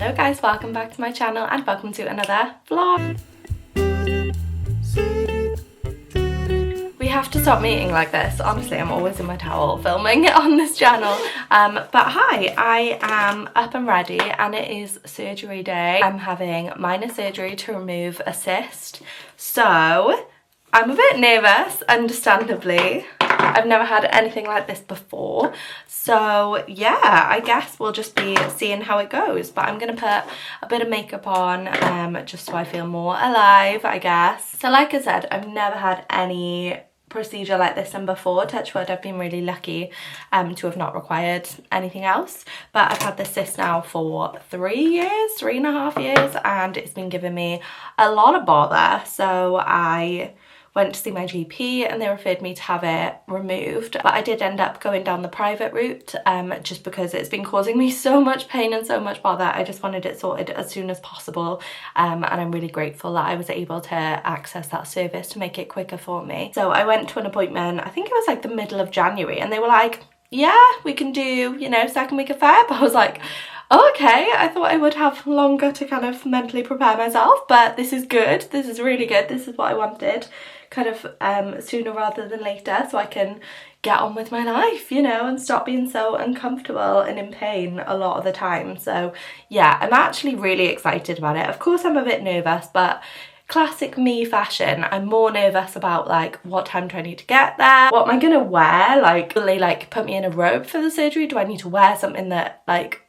Hello guys, welcome back to my channel and welcome to another vlog. We have to stop meeting like this. Honestly, I'm always in my towel filming on this channel. But hi, I am up and ready and it is surgery day. I'm having minor surgery to remove a cyst. So I'm a bit nervous, understandably. I've never had anything like this before. So yeah, I guess we'll just be seeing how it goes. But I'm going to put a bit of makeup on just so I feel more alive, I guess. So like I said, I've never had any procedure like this done before. Touch wood, I've been really lucky to have not required anything else. But I've had this cyst now for 3.5 years, and it's been giving me a lot of bother. So I went to see my GP and they referred me to have it removed, but I did end up going down the private route just because it's been causing me so much pain and so much bother. I just wanted it sorted as soon as possible, and I'm really grateful that I was able to access that service to make it quicker for me. So I went to an appointment, I think it was like the middle of January, and they were like, yeah, we can do, you know, second week of Feb. I was like, oh, okay, I thought I would have longer to kind of mentally prepare myself, but this is good. This is really good. This is what I wanted, kind of sooner rather than later, so I can get on with my life, you know, and stop being so uncomfortable and in pain a lot of the time. So yeah, I'm actually really excited about it. Of course, I'm a bit nervous, but classic me fashion, I'm more nervous about like what time do I need to get there, what am I gonna wear, like will they like put me in a robe for the surgery, do I need to wear something that like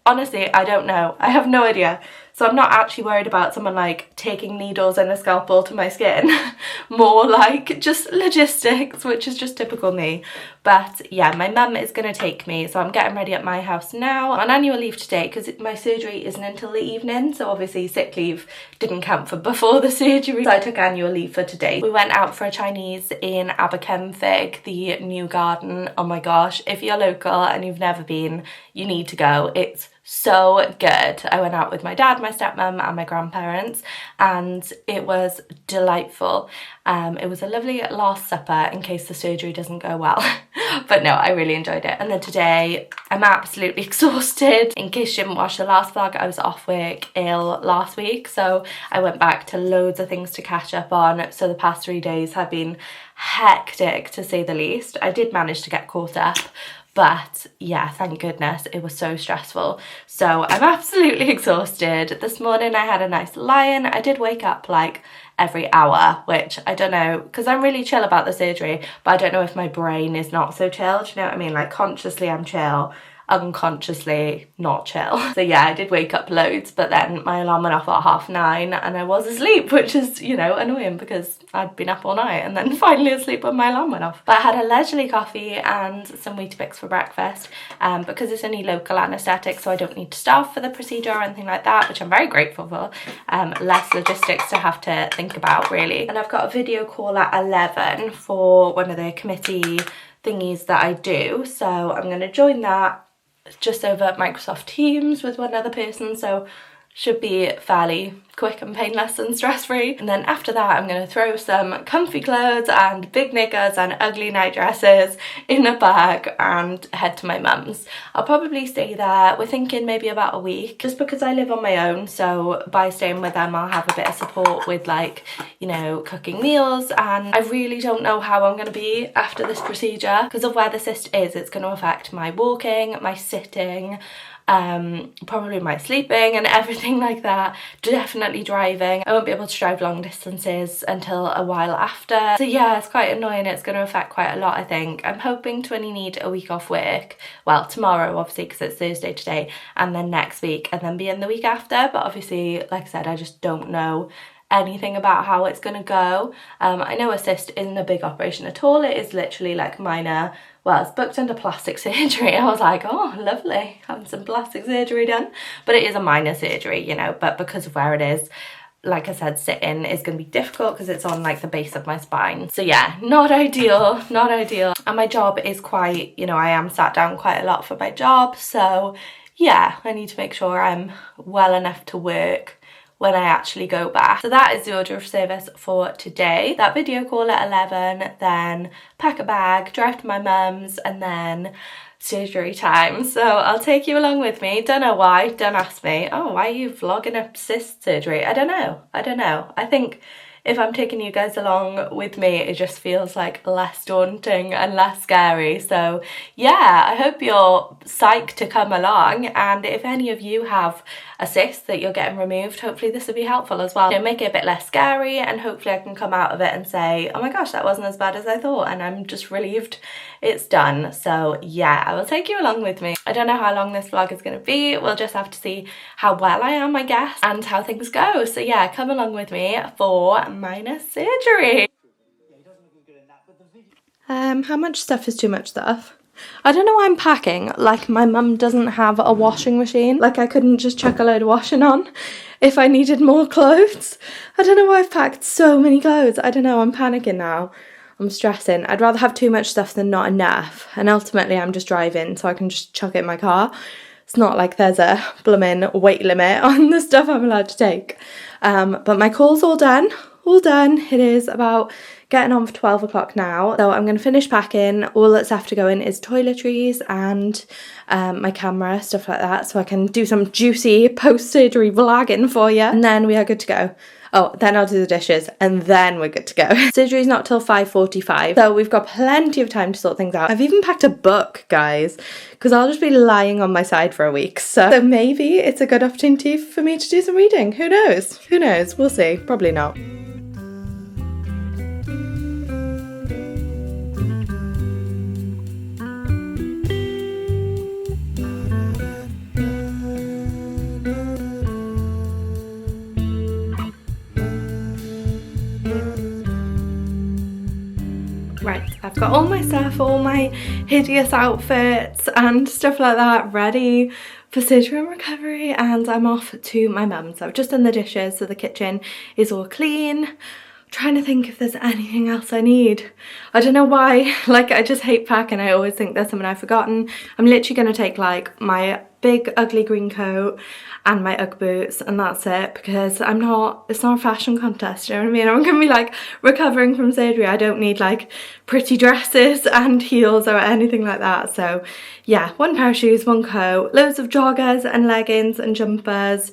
honestly, I don't know. I have no idea. So I'm not actually worried about someone like taking needles and a scalpel to my skin. More like just logistics, which is just typical me. But yeah, my mum is going to take me. So I'm getting ready at my house now. I'm on annual leave today because my surgery isn't until the evening. So obviously sick leave didn't count for before the surgery. So I took annual leave for today. We went out for a Chinese in Aberkenfig, the new garden. Oh my gosh, if you're local and you've never been, you need to go. It's so good. I went out with my dad, my stepmom and my grandparents, and it was delightful. It was a lovely last supper in case the surgery doesn't go well. But no, I really enjoyed it. And then today I'm absolutely exhausted. In case you didn't watch the last vlog, I was off work ill last week, so I went back to loads of things to catch up on. So the past 3 days have been hectic to say the least. I did manage to get caught up, but yeah, thank goodness, it was so stressful. So I'm absolutely exhausted. This morning I had a nice lie-in. I did wake up like every hour, which I don't know, because I'm really chill about the surgery, but I don't know if my brain is not so chill. Do you know what I mean? Like consciously I'm chill, unconsciously not chill. So yeah, I did wake up loads, but then my alarm went off at 9:30 and I was asleep, which is, you know, annoying because I'd been up all night and then finally asleep when my alarm went off. But I had a leisurely coffee and some Weetabix for breakfast because it's only local anaesthetic, so I don't need to starve for the procedure or anything like that, which I'm very grateful for. Less logistics to have to think about really. And I've got a video call at 11 for one of the committee thingies that I do, so I'm going to join that just over Microsoft Teams with one other person, so should be fairly quick and painless and stress-free. And then after that I'm going to throw some comfy clothes and big knickers and ugly night dresses in a bag and head to my mum's. I'll probably stay there, we're thinking maybe about a week, just because I live on my own, so by staying with them I'll have a bit of support with like, you know, cooking meals. And I really don't know how I'm going to be after this procedure because of where the cyst is. It's going to affect my walking, my sitting, probably my sleeping and everything like that. Definitely driving. I won't be able to drive long distances until a while after. So yeah, it's quite annoying. It's going to affect quite a lot, I think. I'm hoping to only need a week off work. Well, tomorrow obviously because it's Thursday today, and then next week, and then be in the week after. But obviously, like I said, I just don't know anything about how it's going to go. I know a cyst isn't a big operation at all. It is literally like minor. Well, it's booked under plastic surgery. I was like, oh, lovely, having some plastic surgery done. But it is a minor surgery, you know, but because of where it is, like I said, sitting is going to be difficult because it's on like the base of my spine. So yeah, not ideal, not ideal. And my job is quite, you know, I am sat down quite a lot for my job. So yeah, I need to make sure I'm well enough to work when I actually go back. So that is the order of service for today. That video call at 11, then pack a bag, drive to my mum's, and then surgery time. So I'll take you along with me. Don't know why, don't ask me. Oh, why are you vlogging a cyst surgery? I don't know. I think if I'm taking you guys along with me, it just feels like less daunting and less scary. So yeah, I hope you're psyched to come along, and if any of you have a cyst that you're getting removed, hopefully this will be helpful as well. You know, make it a bit less scary, and hopefully I can come out of it and say, oh my gosh, that wasn't as bad as I thought, and I'm just relieved it's done. So yeah, I will take you along with me. I don't know how long this vlog is going to be. We'll just have to see how well I am, I guess, and how things go. So yeah, come along with me for minor surgery. How much stuff is too much stuff? I don't know why I'm packing like my mum doesn't have a washing machine. Like I couldn't just chuck a load of washing on if I needed more clothes. I don't know why I've packed so many clothes. I don't know, I'm panicking now. I'm stressing. I'd rather have too much stuff than not enough. And ultimately I'm just driving, so I can just chuck it in my car. It's not like there's a blooming weight limit on the stuff I'm allowed to take. But my call's all done. All done. It is about getting on for 12 o'clock now. So I'm going to finish packing. All that's left to go in is toiletries and my camera, stuff like that. So I can do some juicy post-surgery vlogging for you. And then we are good to go. Oh, then I'll do the dishes and then we're good to go. Surgery's not till 5:45, so we've got plenty of time to sort things out. I've even packed a book, guys, because I'll just be lying on my side for a week. So maybe it's a good opportunity for me to do some reading. Who knows? Who knows? We'll see. Probably not. Right, I've got all my stuff, all my hideous outfits and stuff like that ready for surgery and recovery, and I'm off to my mum's. So I've just done the dishes, so the kitchen is all clean. I'm trying to think if there's anything else I need. I don't know why, like I just hate packing. I always think there's something I've forgotten. I'm literally going to take like my big ugly green coat and my Ugg boots, and that's it, because it's not a fashion contest, you know what I mean? I'm gonna be like recovering from surgery. I don't need like pretty dresses and heels or anything like that. So yeah, one pair of shoes, one coat, loads of joggers and leggings and jumpers,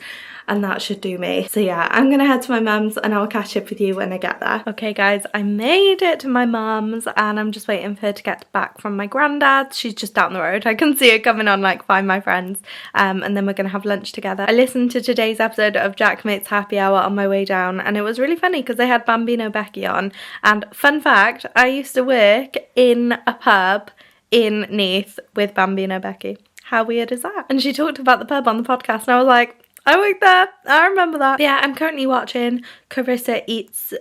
and that should do me. So yeah, I'm gonna head to my mum's and I'll catch up with you when I get there. Okay guys, I made it to my mum's and I'm just waiting for her to get back from my granddad's. She's just down the road. I can see her coming on like Find My Friends, and then we're gonna have lunch together. I listened to today's episode of Jack Mates Happy Hour on my way down, and it was really funny because they had Bambino Becky on. And fun fact, I used to work in a pub in Neath with Bambino Becky. How weird is that? And she talked about the pub on the podcast and I was like, I worked there, I remember that. Yeah, I'm currently watching Carissa Eats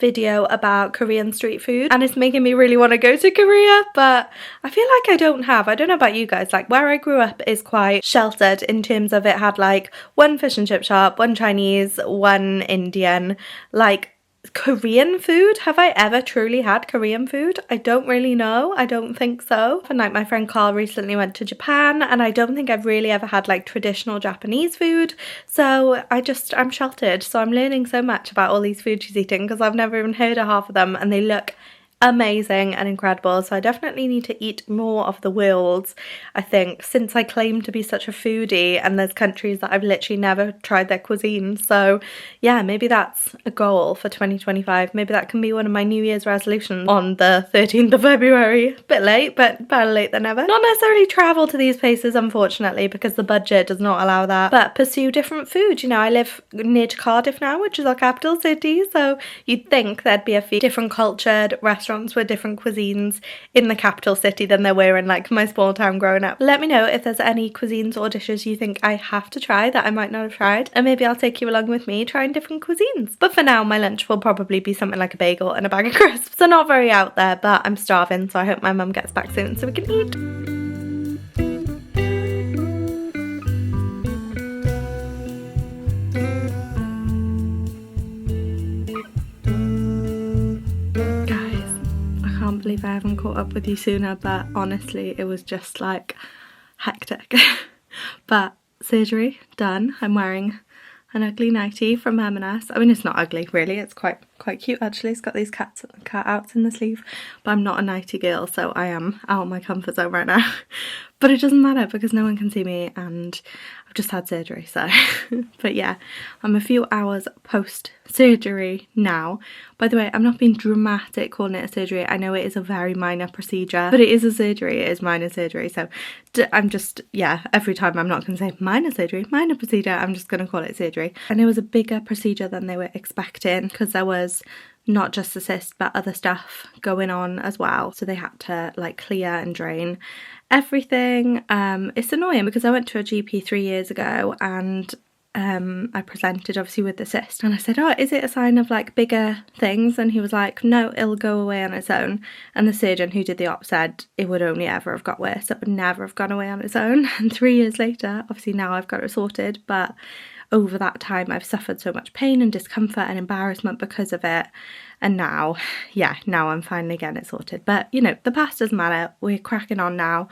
video about Korean street food, and it's making me really want to go to Korea, but I feel like I don't know about you guys, like where I grew up is quite sheltered in terms of it had like one fish and chip shop, one Chinese, one Indian. Like Korean food, have I ever truly had Korean food? I don't really know. I don't think so. And like my friend Carl recently went to Japan, and I don't think I've really ever had like traditional Japanese food, so I'm sheltered. So I'm learning so much about all these foods she's eating because I've never even heard of half of them, and they look amazing and incredible. So I definitely need to eat more of the world, I think, since I claim to be such a foodie and there's countries that I've literally never tried their cuisine. So yeah, maybe that's a goal for 2025. Maybe that can be one of my New Year's resolutions on the 13th of February. Bit late, but better late than never. Not necessarily travel to these places, unfortunately, because the budget does not allow that, but pursue different food. You know, I live near to Cardiff now, which is our capital city, so you'd think there'd be a few different cultured restaurants with different cuisines in the capital city than there were in like my small town growing up. Let me know if there's any cuisines or dishes you think I have to try that I might not have tried, and maybe I'll take you along with me trying different cuisines. But for now, my lunch will probably be something like a bagel and a bag of crisps. So not very out there, but I'm starving, so I hope my mum gets back soon so we can eat. I can't believe I haven't caught up with you sooner, but honestly it was just like hectic. But surgery done. I'm wearing an ugly nightie from M&S. I mean, it's not ugly really, it's quite cute actually. It's got these cat outs in the sleeve, but I'm not a nightie girl, so I am out of my comfort zone right now. But it doesn't matter because no one can see me and I've just had surgery, so but yeah, I'm a few hours post surgery now. By the way, I'm not being dramatic calling it a surgery. I know it is a very minor procedure, but it is a surgery. It is minor surgery, so I'm just, yeah, every time I'm not going to say minor surgery, minor procedure, I'm just going to call it surgery. And it was a bigger procedure than they were expecting because there was not just the cyst but other stuff going on as well, so they had to like clear and drain everything. It's annoying because I went to a GP 3 years ago and I presented obviously with the cyst and I said, oh, is it a sign of like bigger things? And he was like, no, it'll go away on its own. And the surgeon who did the op said it would only ever have got worse, it would never have gone away on its own. And 3 years later, obviously now I've got it sorted, but over that time I've suffered so much pain and discomfort and embarrassment because of it, and now, yeah, now I'm finally getting it sorted. But you know, the past doesn't matter, we're cracking on now.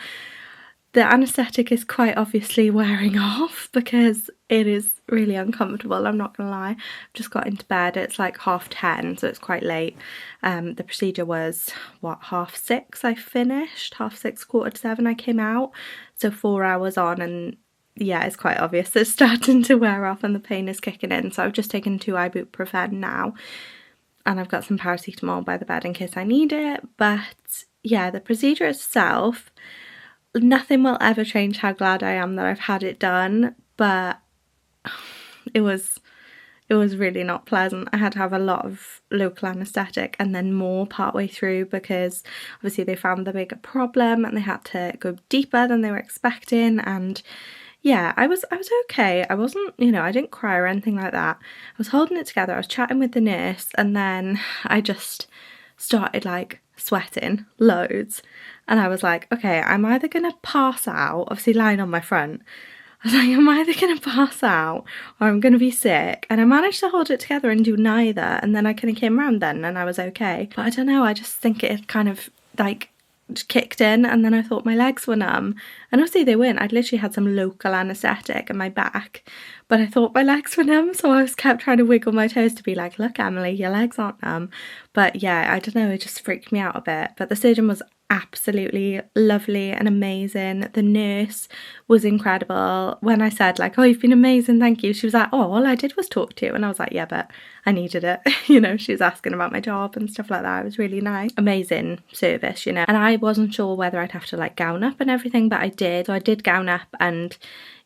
The anaesthetic is quite obviously wearing off because it is really uncomfortable, I'm not gonna lie. I've just got into bed, it's like 10:30, so it's quite late. The procedure was, what, 6:30 I finished, 6:30, 6:45 I came out, so 4 hours on, and yeah, it's quite obvious it's starting to wear off and the pain is kicking in. So I've just taken 2 ibuprofen now and I've got some paracetamol by the bed in case I need it. But yeah, the procedure itself, nothing will ever change how glad I am that I've had it done, but it was really not pleasant. I had to have a lot of local anaesthetic and then more partway through because obviously they found the bigger problem and they had to go deeper than they were expecting. And yeah, I was okay. I wasn't, you know, I didn't cry or anything like that. I was holding it together, I was chatting with the nurse, and then I just started like sweating loads. And I was like, okay, I'm either gonna pass out, obviously lying on my front. I was like, I'm either gonna pass out or I'm gonna be sick. And I managed to hold it together and do neither. And then I kind of came around then and I was okay. But I don't know, I just think it had kind of like kicked in, and then I thought my legs were numb, and obviously they weren't. I'd literally had some local anaesthetic in my back, but I thought my legs were numb, so I was kept trying to wiggle my toes to be like, look Emily, your legs aren't numb. But yeah, I don't know, it just freaked me out a bit. But the surgeon was absolutely lovely and amazing. The nurse was incredible. When I said like, oh, you've been amazing, thank you, she was like, oh, all I did was talk to you. And I was like, yeah, but I needed it. You know, she was asking about my job and stuff like that. It was really nice. Amazing service, you know. And I wasn't sure whether I'd have to like gown up and everything, but I did. So I did gown up, and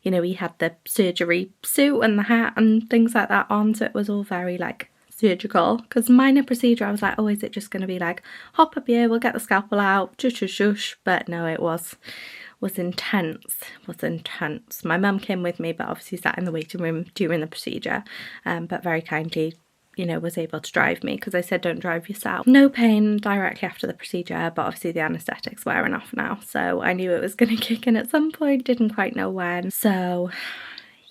you know, he had the surgery suit and the hat and things like that on, so it was all very like surgical. Because minor procedure, I was like, oh, is it just going to be like, hop up here, we'll get the scalpel out, shush shush shush. But no, it was intense. My mum came with me, but obviously sat in the waiting room during the procedure, but very kindly, you know, was able to drive me because I said don't drive yourself. No pain directly after the procedure, but obviously the anaesthetic's wearing off now, so I knew it was going to kick in at some point, didn't quite know when. So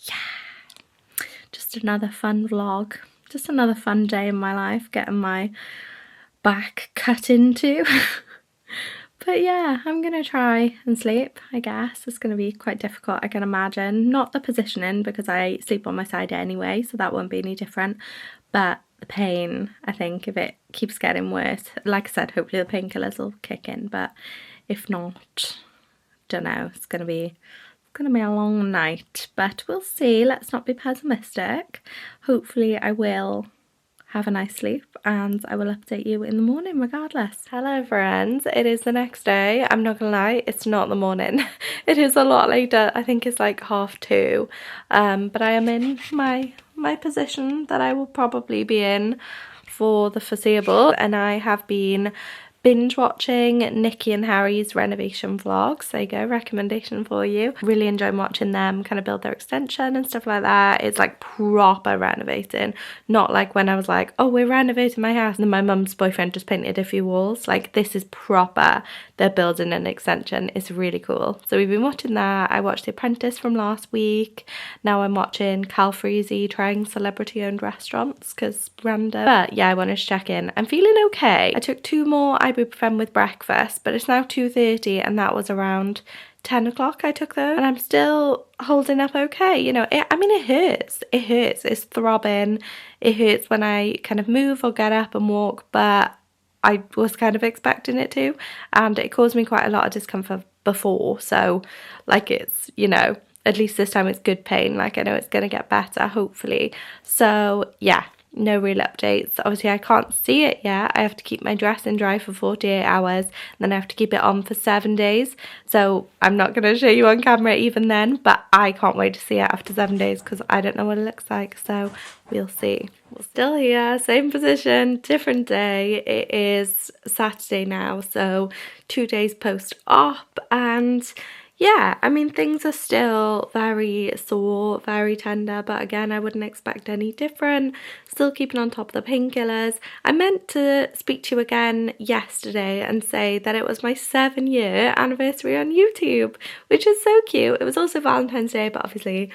yeah, just another fun vlog, just another fun day in my life, getting my back cut into. But yeah, I'm gonna try and sleep, I guess. It's gonna be quite difficult, I can imagine. Not the positioning, because I sleep on my side anyway, so that won't be any different. But the pain, I think, if it keeps getting worse, like I said, hopefully the painkillers will kick in. But if not, don't know, it's gonna be a long night. But we'll see, let's not be pessimistic. Hopefully I will have a nice sleep and I will update you in the morning regardless. Hello friends, it is the next day. I'm not gonna lie, it's not the morning. It is a lot later. I think it's like 2:30. But I am in my position that I will probably be in for the foreseeable, and I have been binge watching Nikki and Harry's renovation vlogs. There you go, recommendation for you. Really enjoying watching them kind of build their extension and stuff like that. It's like proper renovating, not like when I was like, oh, we're renovating my house and then my mum's boyfriend just painted a few walls. Like, this is proper, they're building an extension. It's really cool. So we've been watching that. I watched The Apprentice from last week. Now I'm watching Cal Freezy trying celebrity owned restaurants because random. But yeah, I wanted to check in. I'm feeling okay. I took 2 more ibuprofen with breakfast, but it's now 2:30 and that was around 10 o'clock I took those, and I'm still holding up okay. You know, I mean, it hurts. It hurts. It's throbbing. It hurts when I kind of move or get up and walk, but I was kind of expecting it to, and it caused me quite a lot of discomfort before. So, like, it's, you know, at least this time it's good pain. Like, I know it's going to get better, hopefully. So, yeah. No real updates. Obviously I can't see it yet. I have to keep my dressing dry for 48 hours, and then I have to keep it on for 7 days. So I'm not going to show you on camera even then, but I can't wait to see it after 7 days because I don't know what it looks like. So we'll see. We're still here, same position, different day. It is Saturday now, so 2 days post-op, and yeah, I mean, things are still very sore, very tender, but again, I wouldn't expect any different. Still keeping on top of the painkillers. I meant to speak to you again yesterday and say that it was my 7-year anniversary on YouTube, which is so cute. It was also Valentine's Day, but obviously,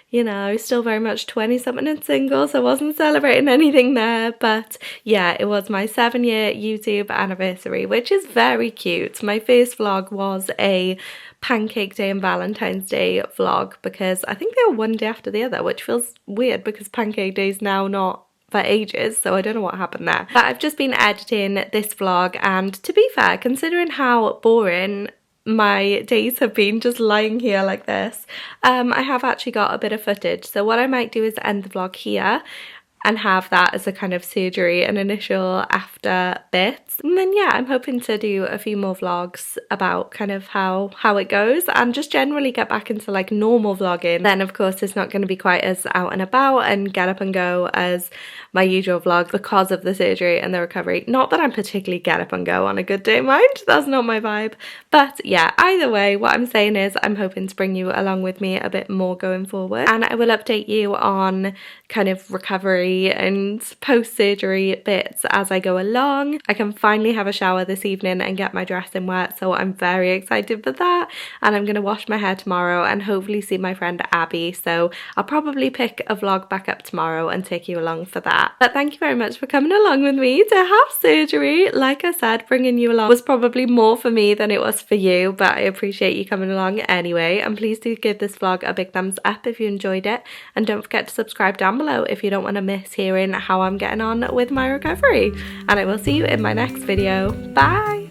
you know, still very much 20-something and single, so I wasn't celebrating anything there. But yeah, it was my 7-year YouTube anniversary, which is very cute. My first vlog was a Pancake Day and Valentine's Day vlog, because I think they were one day after the other, which feels weird because Pancake Day is now not for ages, so I don't know what happened there. But I've just been editing this vlog, and to be fair, considering how boring my days have been just lying here like this, I have actually got a bit of footage. So what I might do is end the vlog here and have that as a kind of surgery and initial after bits. And then yeah, I'm hoping to do a few more vlogs about kind of how it goes, and just generally get back into like normal vlogging. Then of course it's not going to be quite as out and about and get up and go as my usual vlog because of the surgery and the recovery. Not that I'm particularly get up and go on a good day, mind, that's not my vibe. But yeah, either way, what I'm saying is I'm hoping to bring you along with me a bit more going forward, and I will update you on kind of recovery and post-surgery bits as I go along. I can finally have a shower this evening and get my dressing wet, so I'm very excited for that, and I'm going to wash my hair tomorrow and hopefully see my friend Abby. So I'll probably pick a vlog back up tomorrow and take you along for that. But thank you very much for coming along with me to have surgery. Like I said, bringing you along was probably more for me than it was for you, but I appreciate you coming along anyway, and please do give this vlog a big thumbs up if you enjoyed it, and don't forget to subscribe down below if you don't want to miss hearing how I'm getting on with my recovery. And I will see you in my next video. Bye!